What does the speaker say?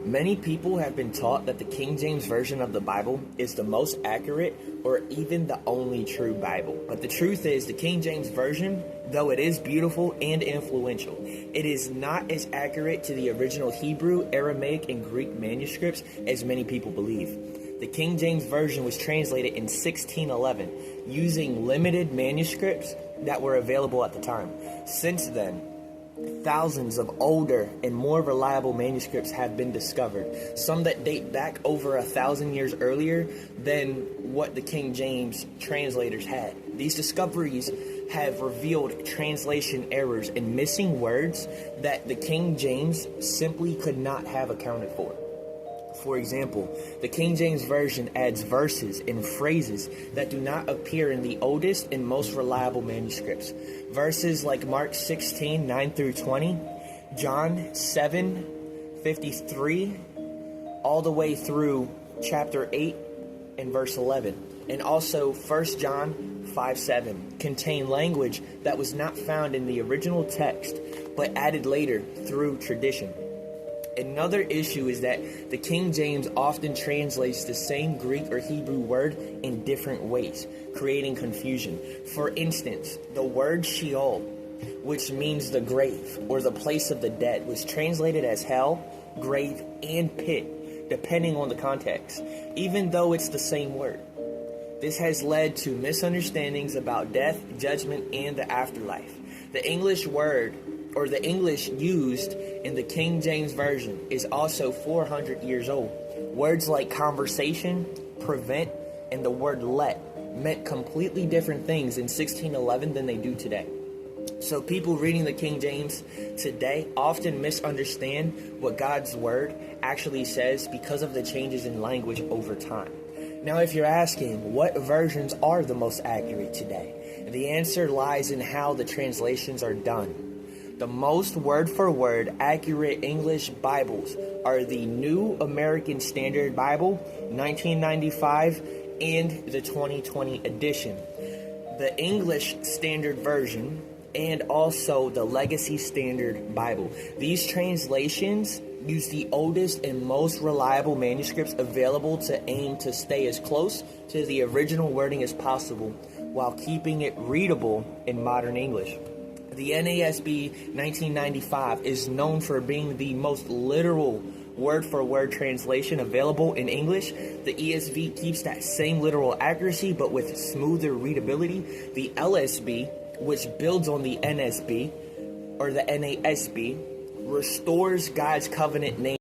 Many people have been taught that the King James Version of the Bible is the most accurate or even the only true Bible. But the truth is, the King James Version, though it is beautiful and influential, it is not as accurate to the original Hebrew, Aramaic, and Greek manuscripts as many people believe. The King James Version was translated in 1611 using limited manuscripts that were available at the time. Since then, thousands of older and more reliable manuscripts have been discovered, some that date back over 1,000 years earlier than what the King James translators had. These discoveries have revealed translation errors and missing words that the King James simply could not have accounted for. For example, the King James Version adds verses and phrases that do not appear in the oldest and most reliable manuscripts. Verses like Mark 16, 9 through 20, John 7, 53, all the way through chapter 8 and verse 11. And also 1 John 5, 7 contain language that was not found in the original text, but added later through tradition. Another issue is that the King James often translates the same Greek or Hebrew word in different ways, creating confusion. For instance, the word Sheol, which means the grave or the place of the dead, was translated as hell, grave, and pit, depending on the context, even though it's the same word. This has led to misunderstandings about death, judgment, and the afterlife. The English word, or the English used in the King James Version, is also 400 years old. Words like conversation, prevent, and the word let meant completely different things in 1611 than they do today. So people reading the King James today often misunderstand what God's word actually says because of the changes in language over time. Now, if you're asking what versions are the most accurate today, the answer lies in how the translations are done. The most word-for-word accurate English Bibles are the New American Standard Bible, 1995, and the 2020 edition, the English Standard Version, and also the Legacy Standard Bible. These translations use the oldest and most reliable manuscripts available to aim to stay as close to the original wording as possible while keeping it readable in modern English. The NASB 1995 is known for being the most literal word-for-word translation available in English. The ESV keeps that same literal accuracy but with smoother readability. The LSB, which builds on the NSB or the NASB, restores God's covenant name